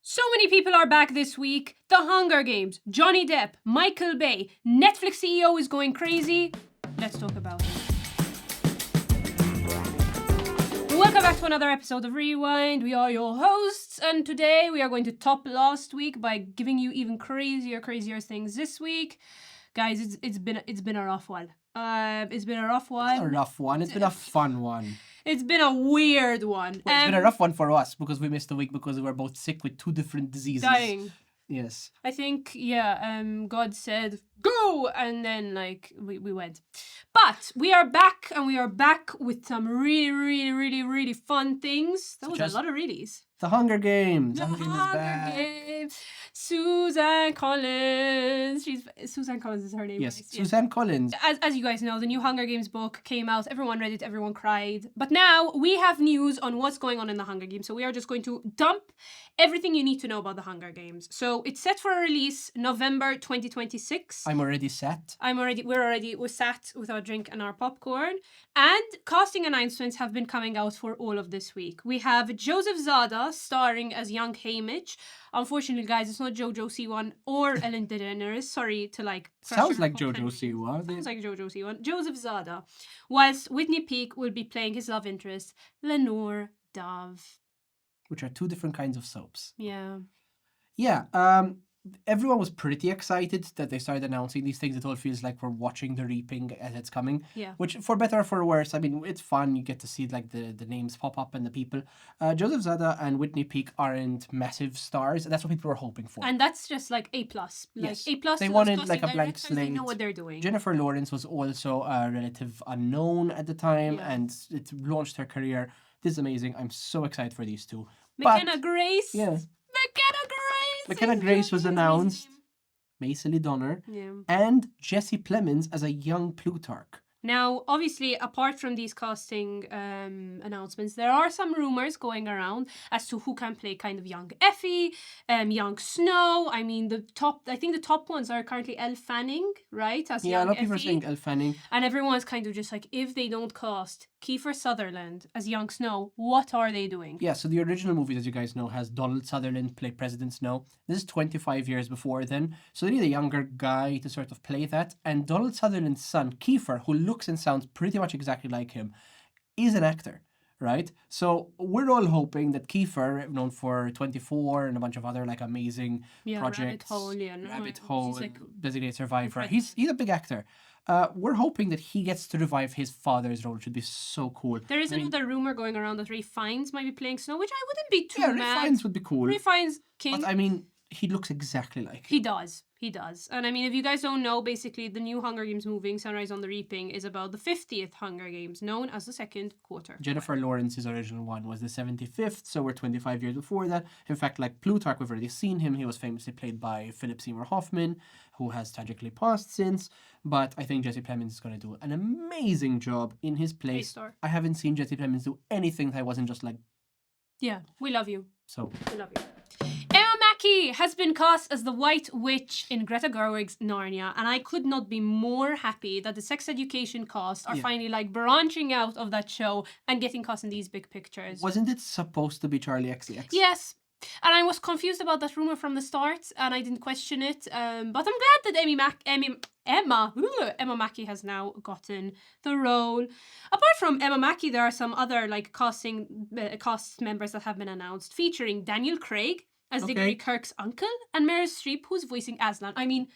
So many people are back this week. The Hunger Games, Johnny Depp, Michael Bay, Netflix CEO is going crazy. Let's talk about it. Welcome back to another episode of Rewind. We are your hosts, and today we are going to top last week by giving you even crazier things this week. Guys, it's been a rough one. It's been a rough one. Not a rough one. It's been a fun one. It's been a weird one. Well, it's been a rough one for us because we missed a week because we were both sick with two different diseases. Dying. Yes. I think, God said, go! And then, we went. But we are back, and we are back with some really fun things. That was a lot of reallys. The Hunger Games. The Hunger Games is back. Games. Suzanne Collins. Suzanne Collins is her name. Yes, right? Suzanne Collins. As you guys know, the new Hunger Games book came out. Everyone read it. Everyone cried. But now we have news on what's going on in the Hunger Games. So we are just going to dump everything you need to know about the Hunger Games. So it's set for a release November 2026. I'm already set. We're sat with our drink and our popcorn. And casting announcements have been coming out for all of this week. We have Joseph Zada starring as young Haymitch. Unfortunately, guys, it's not Jojo Siwan or Ellen DeGeneres. Sorry to Sounds like Jojo Siwa. Sounds like Jojo Siwan. Joseph Zada. Whilst Whitney Peake will be playing his love interest, Lenore Dove. Which are two different kinds of soaps. Yeah. Yeah. Everyone was pretty excited that they started announcing these things. It all feels like we're watching the reaping as it's coming. Yeah. Which, for better or for worse, I mean, it's fun. You get to see the names pop up and the people. Joseph Zada and Whitney Peake aren't massive stars. And that's what people were hoping for. And that's just A+. Yes. A+. They wanted a blank slate. They know what they're doing. Jennifer Lawrence was also a relative unknown at the time, Yeah. and it launched her career. This is amazing. I'm so excited for these two. McKenna Grace. Yeah. McKenna Grace was announced. Macy Lee Donner. Yeah. And Jesse Plemons as a young Plutarch. Now, obviously, apart from these casting announcements, there are some rumors going around as to who can play kind of young Effie, young Snow. I mean, the top ones are currently Elle Fanning, right? As Yeah, young a lot of people are Effie. saying Elle Fanning. And everyone's kind of just like, if they don't cast Kiefer Sutherland as young Snow, what are they doing? Yeah, so the original movie, as you guys know, has Donald Sutherland play President Snow. This is 25 years before then, so they need a younger guy to sort of play that. And Donald Sutherland's son, Kiefer, who looks and sounds pretty much exactly like him, is an actor, right? So we're all hoping that Kiefer, known for 24 and a bunch of other amazing projects, Rabbit Hole, Designated Survivor, he's a big actor. We're hoping that he gets to revive his father's role, which would be so cool. There is another rumor going around that Ray Fiennes might be playing Snow, which I wouldn't be too mad. Ray Fiennes would be cool. Ray Fiennes, King. But I mean, he looks exactly like him. He does. And I mean, if you guys don't know, basically the new Hunger Games movie, Sunrise on the Reaping, is about the 50th Hunger Games, known as the second quarter. Jennifer Lawrence's original one was the 75th, so we're 25 years before that. In fact, Plutarch, we've already seen him. He was famously played by Philip Seymour Hoffman, who has tragically passed since. But I think Jesse Plemons is going to do an amazing job in his place. I haven't seen Jesse Plemons do anything that wasn't just yeah, we love you. So we love you. Emma Mackey has been cast as the White Witch in Greta Gerwig's Narnia, and I could not be more happy that the sex education cast are finally branching out of that show and getting cast in these big pictures. Wasn't it supposed to be Charlie XCX? Yes. And I was confused about that rumor from the start, and I didn't question it. But I'm glad that Emma Mackey has now gotten the role. Apart from Emma Mackey, there are some other cast members that have been announced, featuring Daniel Craig as Diggory Kirk's uncle, and Meryl Streep, who's voicing Aslan. I mean,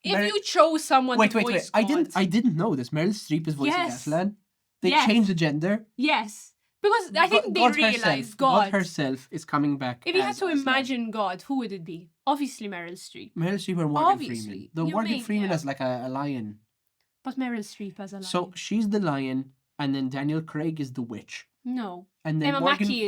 if you chose someone to voice God... I didn't know this. Meryl Streep is voicing Aslan. They changed the gender. Yes. Because I think they realized God herself is coming back. If you had to imagine God, who would it be? Obviously Meryl Streep. Meryl Streep or Morgan Freeman. Morgan Freeman as a lion. But Meryl Streep as a lion. So she's the lion, and then Daniel Craig is the witch. No. And then Emma Mackey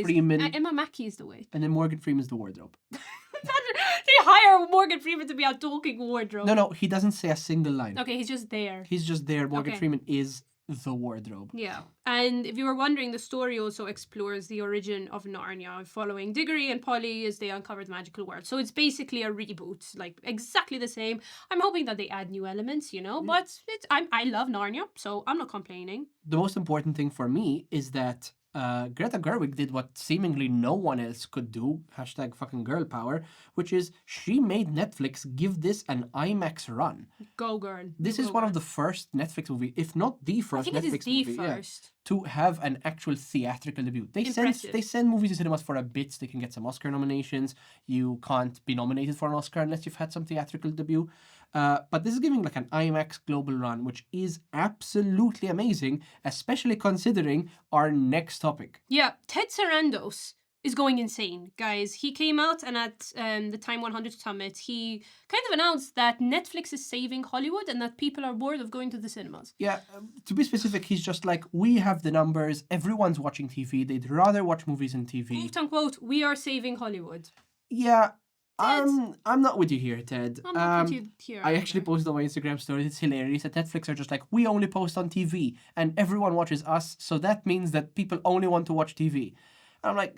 is the witch. And then Morgan Freeman is the wardrobe. They hire Morgan Freeman to be a talking wardrobe. No, he doesn't say a single line. Okay, he's just there. Morgan Freeman is the wardrobe. Yeah. And if you were wondering, the story also explores the origin of Narnia, following Diggory and Polly as they uncover the magical world. So it's basically a reboot, exactly the same. I'm hoping that they add new elements, but I love Narnia, so I'm not complaining. The most important thing for me is that Greta Gerwig did what seemingly no one else could do, hashtag fucking girl power, which is she made Netflix give this an IMAX run. Go girl. This You is go, one girl. of the first Netflix movie, if not the I first think it is Netflix the movie, first. to have an actual theatrical debut. Impressive. They send movies to cinemas for a bit. They can get some Oscar nominations. You can't be nominated for an Oscar unless you've had some theatrical debut. But this is giving like an IMAX global run, which is absolutely amazing, especially considering our next topic. Yeah, Ted Sarandos is going insane, guys. He came out and at the Time 100 Summit, he kind of announced that Netflix is saving Hollywood and that people are bored of going to the cinemas. Yeah, to be specific, he's just like, we have the numbers, everyone's watching TV, they'd rather watch movies on TV. Quote unquote, we are saving Hollywood. Yeah, Ted. I'm not with you here, Ted. I'm not with you here. I either. actually posted on my Instagram story, it's hilarious that Netflix are just like, we only post on TV and everyone watches us, so that means that people only want to watch TV. I'm like,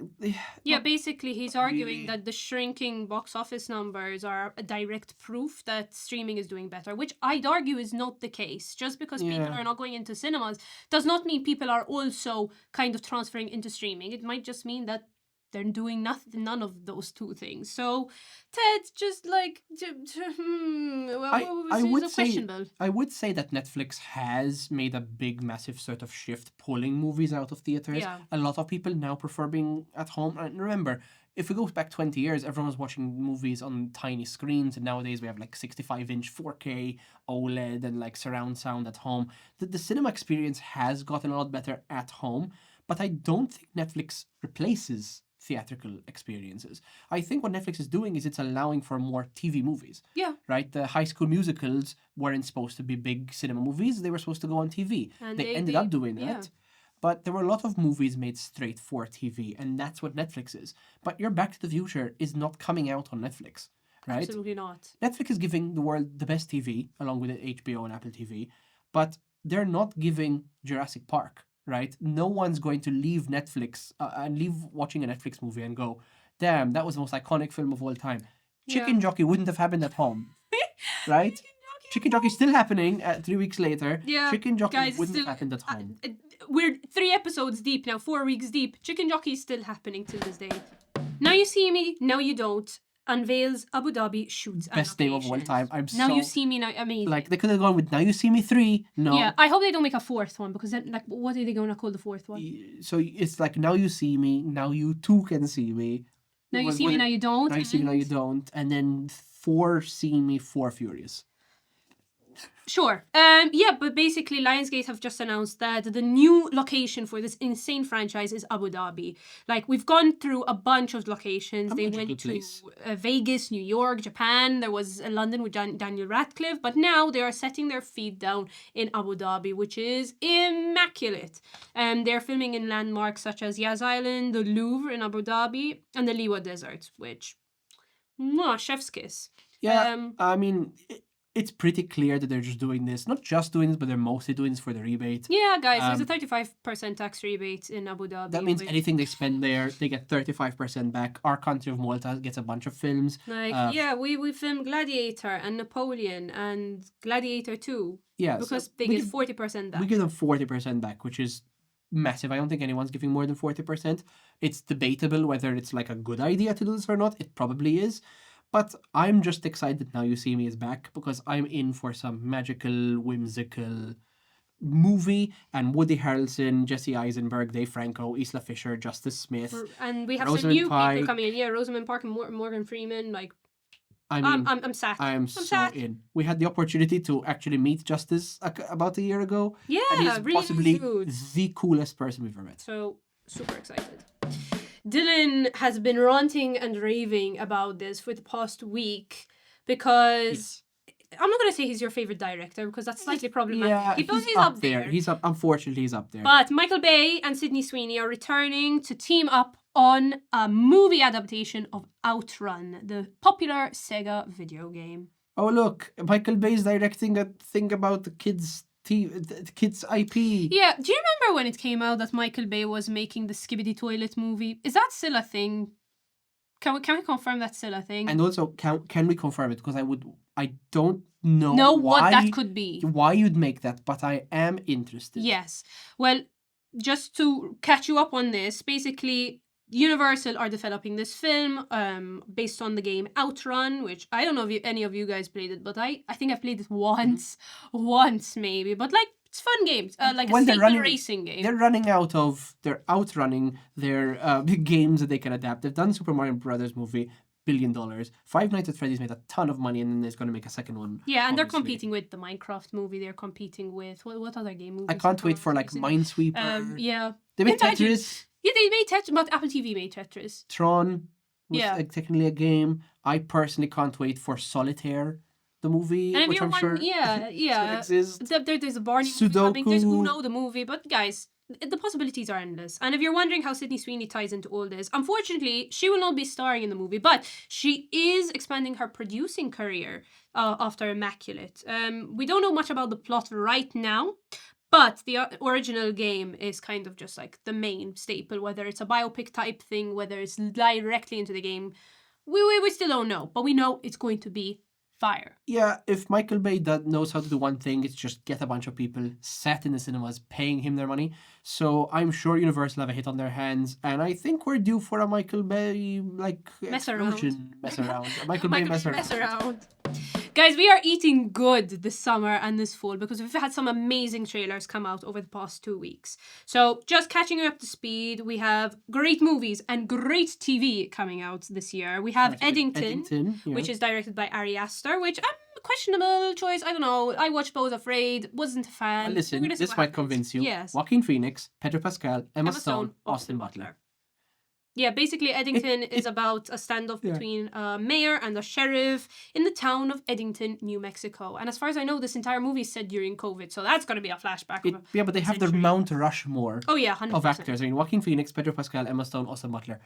Yeah, basically, he's arguing really. that the shrinking box office numbers are a direct proof that streaming is doing better, which I'd argue is not the case. Just because people Yeah. are not going into cinemas does not mean people are also kind of transferring into streaming. It might just mean that they're doing none of those two things. So, Ted, just like, I would say questionable. I would say that Netflix has made a big, massive sort of shift, pulling movies out of theaters. Yeah. A lot of people now prefer being at home. And remember, if we go back 20 years, everyone was watching movies on tiny screens, and nowadays we have like 65-inch 4K OLED and like surround sound at home. The cinema experience has gotten a lot better at home, but I don't think Netflix replaces theatrical experiences. I think what Netflix is doing is it's allowing for more TV movies. Yeah. Right? The High School Musicals weren't supposed to be big cinema movies. They were supposed to go on TV. And They ended up doing yeah. that. But there were a lot of movies made straight for TV, and that's what Netflix is. But your Back to the Future is not coming out on Netflix, right? Absolutely not. Netflix is giving the world the best TV, along with HBO and Apple TV, but they're not giving Jurassic Park, right? No one's going to leave Netflix and leave watching a Netflix movie and go, damn, that was the most iconic film of all time. Chicken Jockey wouldn't have happened at home, right? Chicken Jockey's still happening 3 weeks later. Yeah, Chicken Jockey guys, wouldn't still, have happened at home. We're 3 episodes deep now, 4 weeks deep. Chicken Jockey is still happening till this day. Now You See Me, Now You Don't unveils Abu Dhabi shoots. Best name of all time. Now You See Me, Now Amazing. Like, they could have gone with Now You See Me 3. No. Yeah, I hope they don't make a fourth one because then, like, what are they going to call the fourth one? So it's like, Now You See Me, Now You Too Can See Me. Now You See Me, Now You Don't. Now You See Me, Now You Don't. And then 4 See Me, 4 Furious. Sure. Yeah, but basically Lionsgate have just announced that the new location for this insane franchise is Abu Dhabi. Like, we've gone through a bunch of locations. They went to Vegas, New York, Japan. There was London with Daniel Radcliffe. But now they are setting their feet down in Abu Dhabi, which is immaculate. They're filming in landmarks such as Yas Island, the Louvre in Abu Dhabi, and the Liwa Desert, which, chef's kiss. Yeah, I mean, it's pretty clear that they're just doing this. Not just doing this, but they're mostly doing this for the rebate. Yeah, guys, there's a 35% tax rebate in Abu Dhabi. That means anything they spend there, they get 35% back. Our country of Malta gets a bunch of films. Like, we filmed Gladiator and Napoleon and Gladiator 2. Yeah. Because so they get 40% back. We give them 40% back, which is massive. I don't think anyone's giving more than 40%. It's debatable whether it's like a good idea to do this or not. It probably is. But I'm just excited Now You See Me is back because I'm in for some magical, whimsical movie. And Woody Harrelson, Jesse Eisenberg, Dave Franco, Isla Fisher, Justice Smith. And we have Rosamund some new Pike. people coming in. Yeah, Rosamund Pike and Morgan Freeman. Like, I mean, I'm sad. I'm so sad. in. We had the opportunity to actually meet Justice about a year ago. Yeah, and he's really possibly good. the coolest person we've ever met. So, super excited. Dylan has been ranting and raving about this for the past week because I'm not going to say he's your favorite director because that's slightly problematic. Yeah, Because he's up there. Unfortunately, he's up there. But Michael Bay and Sydney Sweeney are returning to team up on a movie adaptation of Outrun, the popular Sega video game. Oh, look, Michael Bay's directing a thing about the kids' IP. Yeah, do you remember when it came out that Michael Bay was making the Skibidi Toilet movie? Is that still a thing? Can we confirm that's still a thing? And also, can we confirm it? Because I don't know what that could be. Why you'd make that, but I am interested. Yes. Well, just to catch you up on this, basically, Universal are developing this film based on the game Outrun, which I don't know if any of you guys played it, but I think I've played it once maybe. But like, it's fun games, like a simple racing game. They're outrunning their big games that they can adapt. They've done Super Mario Brothers movie, $1 billion. Five Nights at Freddy's made a ton of money, and then there's going to make a second one. Yeah, and obviously. they're competing with the Minecraft movie. They're competing with what other game movies? I can't wait for like Minesweeper. Yeah. They made Tetris. Yeah, they made Tetris, but Apple TV made Tetris. Tron was technically a game. I personally can't wait for Solitaire, the movie, and which I'm sure yeah. exists. There's a Barney movie coming. There's Uno, the movie. But guys, the possibilities are endless. And if you're wondering how Sydney Sweeney ties into all this, unfortunately, she will not be starring in the movie, but she is expanding her producing career after Immaculate. We don't know much about the plot right now, but the original game is kind of just like the main staple, whether it's a biopic type thing, whether it's directly into the game. We still don't know, but we know it's going to be fire. Yeah, if Michael Bay knows how to do one thing, it's just get a bunch of people sat in the cinemas paying him their money. So I'm sure Universal have a hit on their hands, and I think we're due for a Michael Bay mess around. A Michael Bay mess around. Guys, we are eating good this summer and this fall because we've had some amazing trailers come out over the past 2 weeks. So just catching you up to speed, we have great movies and great TV coming out this year. We have Eddington, which is directed by Ari Aster, which questionable choice. I don't know. I watched Both Afraid, wasn't a fan. Well, listen, this might convince you. Yes. Joaquin Phoenix, Pedro Pascal, Emma Stone, Austin Butler. Yeah, basically Eddington is about a standoff between a mayor and a sheriff in the town of Eddington, New Mexico. And as far as I know, this entire movie is set during COVID, so that's going to be a flashback. But they have their Mount Rushmore $100%. of actors. I mean, Joaquin Phoenix, Pedro Pascal, Emma Stone, Austin Butler.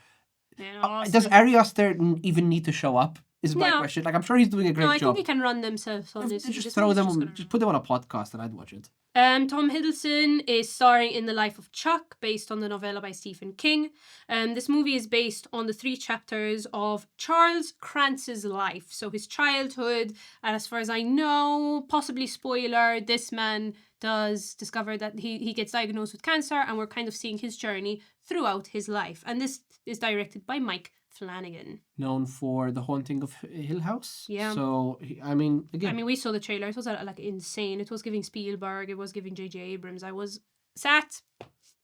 Yeah, does Ari Aster even need to show up? Is my question. Like, I'm sure he's doing a great job. I think they can run themselves on this. Just put them on a podcast and I'd watch it. Tom Hiddleston is starring in The Life of Chuck, based on the novella by Stephen King. This movie is based on the 3 chapters of Charles Krantz's life. So his childhood, and as far as I know, possibly spoiler, this man does discover that he gets diagnosed with cancer, and we're kind of seeing his journey throughout his life. And this is directed by Mike Flanagan, known for The Haunting of Hill House. Yeah. So we saw the trailer. It was like insane. It was giving Spielberg. It was giving J.J. Abrams. I was sat.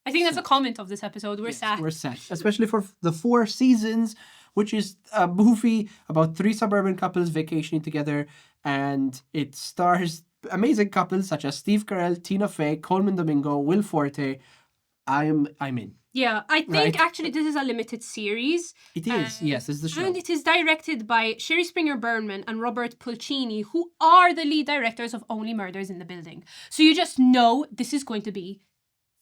I think that's a comment of this episode. We're sat. We're sat, especially for the 4 Seasons, which is a movie about 3 suburban couples vacationing together, and it stars amazing couples such as Steve Carell, Tina Fey, Coleman Domingo, Will Forte. I'm in. Yeah, I think actually this is a limited series. It is, yes, it's the show. And it is directed by Sherry Springer Burnman and Robert Pulcini, who are the lead directors of Only Murders in the Building. So you just know this is going to be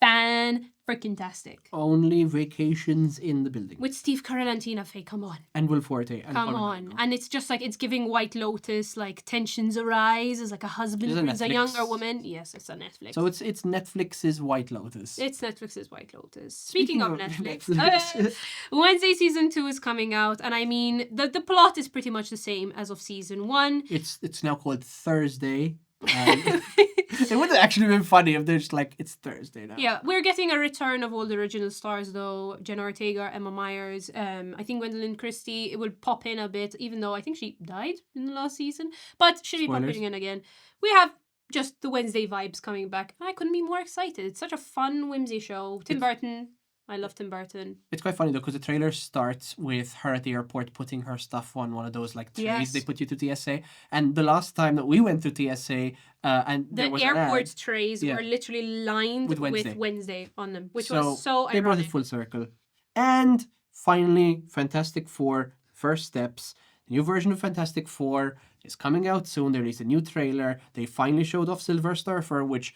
fan-freaking-tastic. Only Vacations in the Building. With Steve Carell and Tina Fey, come on. And Will Forte. And come on. And it's just like, it's giving White Lotus, like, tensions arise as like a husband brings a younger woman. Yes, it's a Netflix. So it's Netflix's White Lotus. It's Netflix's White Lotus. Speaking of Netflix. Wednesday season 2 is coming out, and I mean, the plot is pretty much the same as of season 1. It's now called Thursday. It would have actually been funny if they're just like, it's Thursday now. Yeah, we're getting a return of all the original stars though. Jenna Ortega, Emma Myers, I think Gwendolyn Christie. It will pop in a bit, even though I think she died in the last season. But she'll be popping in again. We have just the Wednesday vibes coming back. I couldn't be more excited. It's such a fun whimsy show. Tim Burton. I love Tim Burton. It's quite funny though, because the trailer starts with her at the airport putting her stuff on one of those like trays they put you to TSA. And the last time that we went to TSA, and the there was airport trays were literally lined with Wednesday on them, which was so ironic. They brought it full circle. And finally, Fantastic Four: First Steps. The new version of Fantastic Four is coming out soon. They released a new trailer. They finally showed off Silver Surfer, which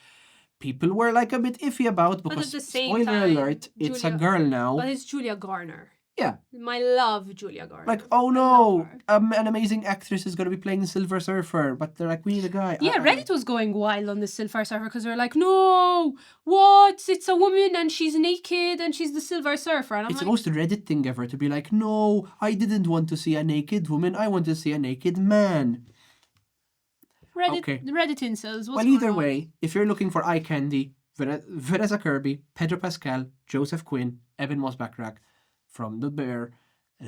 people were like a bit iffy about because, spoiler alert, it's a girl now. But it's Julia Garner. Yeah. My love, Julia Garner. Like, oh no, an amazing actress is going to be playing Silver Surfer, but they're like, we need a guy. Yeah, Reddit was going wild on the Silver Surfer because they're like, no, what? It's a woman and she's naked and she's the Silver Surfer. And it's the most Reddit thing ever to be like, no, I didn't want to see a naked woman. I want to see a naked man. Reddit incels. Well, either way, if you're looking for eye candy, Vanessa Kirby, Pedro Pascal, Joseph Quinn, Eben Moss-Backrack from The Bear,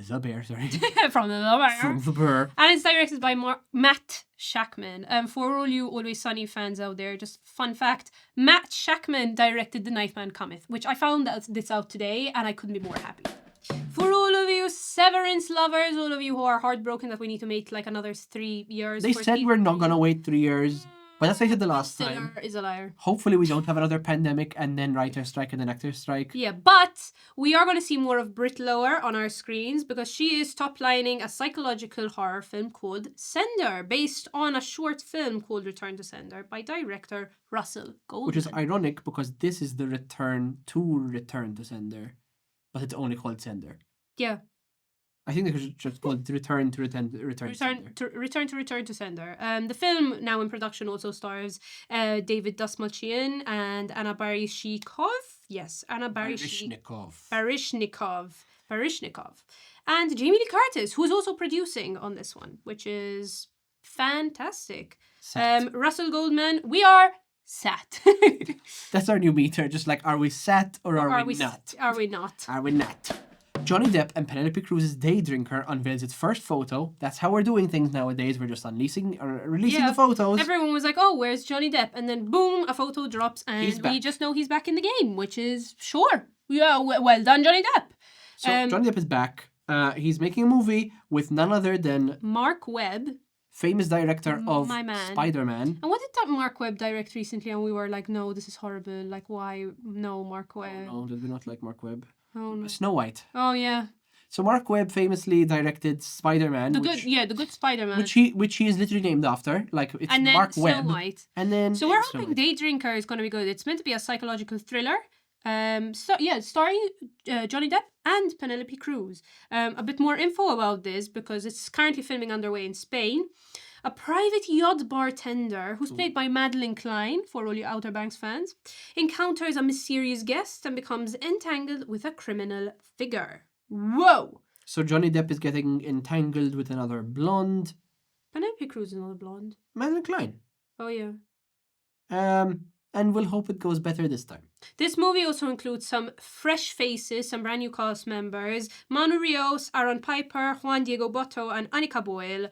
sorry, From the from The Bear. And it's directed by Matt Shackman. For all you Always Sunny fans out there, just fun fact, Matt Shackman directed The Nightman Cometh, which I found this out today, and I couldn't be more happy. For all of you Severance lovers, all of you who are heartbroken that we need to wait like another 3 years. They said we're not gonna wait 3 years, but that's what they said the last time. Is a liar. Hopefully we don't have another pandemic and then writer strike and then actor strike. Yeah, but we are going to see more of Britt Lower on our screens because she is top-lining a psychological horror film called Sender, based on a short film called Return to Sender by director Russell Goldman. Which is ironic because this is the Return to Sender, but it's only called Sender. Yeah. I think they should just call it Return to Sender. The film now in production also stars David Dastmalchian and Anna Baryshnikov. Yes, Anna Baryshnikov. And Jamie Lee Curtis, who's also producing on this one, which is fantastic. Russell Goldman, we are sat. That's our new meter. Just like, are we sat or are we not? Are we not? Are we not? Johnny Depp and Penelope Cruz's Day Drinker unveils its first photo. That's how we're doing things nowadays. We're just releasing the photos. Everyone was like, oh, where's Johnny Depp? And then boom, a photo drops and we just know he's back in the game, which is sure. Yeah, well done, Johnny Depp. So Johnny Depp is back. He's making a movie with none other than Mark Webb, famous director of Spider-Man. And what did that Mark Webb direct recently? And we were like, no, this is horrible. Like, why? No, Mark Webb. Oh, no, did we not like Mark Webb? Oh, no. Snow White. Oh, yeah. So Mark Webb famously directed Spider-Man. The good Spider-Man. Which he is literally named after. Like, it's and then Mark Snow Webb. White. And then so we're hoping Day Drinker is going to be good. It's meant to be a psychological thriller. Starring Johnny Depp and Penelope Cruz. A bit more info about this because it's currently filming underway in Spain. A private yacht bartender, who's played by Madelyne Cline, for all you Outer Banks fans, encounters a mysterious guest and becomes entangled with a criminal figure. Whoa! So Johnny Depp is getting entangled with another blonde. Penelope Cruz is not a blonde. Madelyne Cline. Oh, yeah. And we'll hope it goes better this time. This movie also includes some fresh faces, some brand new cast members. Manu Rios, Aaron Piper, Juan Diego Botto, and Annika Boyle.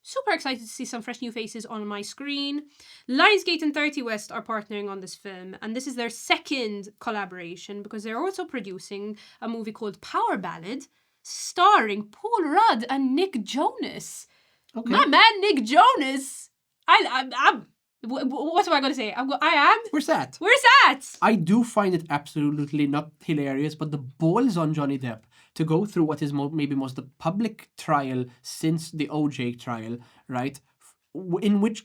Super excited to see some fresh new faces on my screen. Lionsgate and 30 West are partnering on this film, and this is their second collaboration because they're also producing a movie called Power Ballad, starring Paul Rudd and Nick Jonas. Okay. My man, Nick Jonas. I'm what am I going to say? We're sat. I do find it absolutely not hilarious, but the balls on Johnny Depp to go through what is maybe most the public trial since the OJ trial, right? In which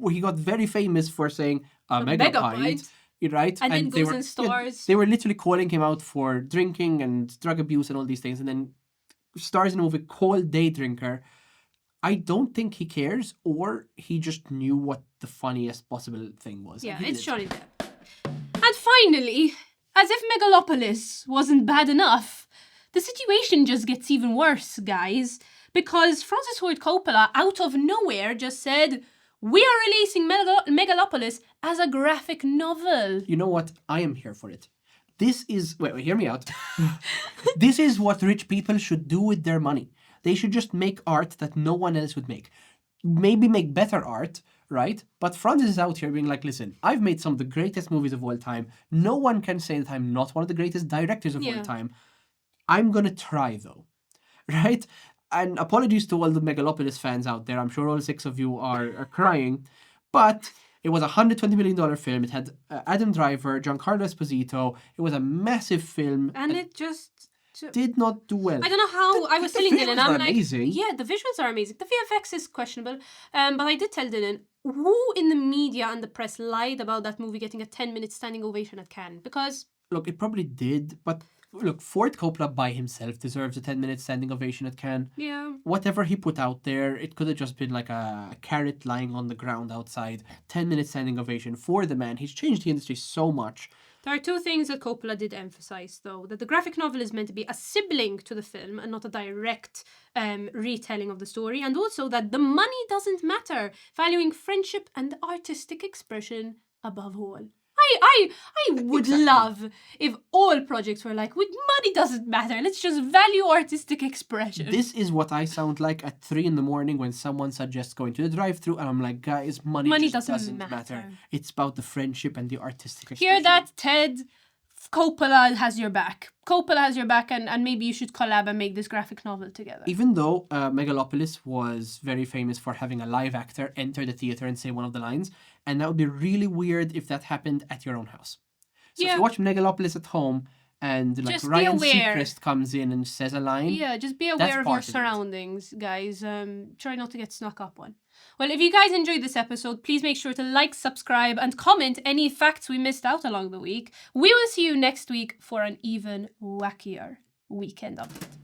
he got very famous for saying a megapint, right? And then goes in stars. They were literally calling him out for drinking and drug abuse and all these things, and then stars in a movie called Day Drinker. I don't think he cares, or he just knew what the funniest possible thing was. Yeah, it's Johnny Depp. And finally, as if Megalopolis wasn't bad enough, the situation just gets even worse, guys. Because Francis Ford Coppola, out of nowhere, just said, we are releasing Megalopolis as a graphic novel. You know what? I am here for it. This is... Wait, hear me out. This is what rich people should do with their money. They should just make art that no one else would make. Maybe make better art, right? But Francis is out here being like, listen, I've made some of the greatest movies of all time. No one can say that I'm not one of the greatest directors of all time. I'm going to try, though, right? And apologies to all the Megalopolis fans out there. I'm sure all 6 of you are crying. But it was a $120 million film. It had Adam Driver, Giancarlo Esposito. It was a massive film. And it just... did not do well. I don't know how. I was telling Dylan, I'm like, amazing. Yeah, the visuals are amazing. The VFX is questionable. But I did tell Dylan, who in the media and the press lied about that movie getting a 10-minute standing ovation at Cannes? Because... Look, it probably did, but look, Ford Coppola by himself deserves a 10-minute standing ovation at Cannes. Yeah. Whatever he put out there, it could have just been like a carrot lying on the ground outside. 10-minute standing ovation for the man. He's changed the industry so much. There are 2 things that Coppola did emphasize, though. That the graphic novel is meant to be a sibling to the film and not a direct retelling of the story. And also that the money doesn't matter, valuing friendship and artistic expression above all. I I would Exactly. love if all projects were like, with money doesn't matter. Let's just value artistic expression. This is what I sound like at 3 in the morning when someone suggests going to the drive-thru, and I'm like, guys, money just doesn't matter. It's about the friendship and the artistic expression. Hear that, Ted? Coppola has your back. Coppola has your back, and maybe you should collab and make this graphic novel together. Even though Megalopolis was very famous for having a live actor enter the theater and say one of the lines, and that would be really weird if that happened at your own house. So if you watch Megalopolis at home and like Just be Ryan aware. Seacrest comes in and says a line, Yeah, just be that's aware of your part of it. surroundings, guys. Try not to get snuck up on. Well, if you guys enjoyed this episode, please make sure to like, subscribe, and comment any facts we missed out along the week. We will see you next week for an even wackier weekend update.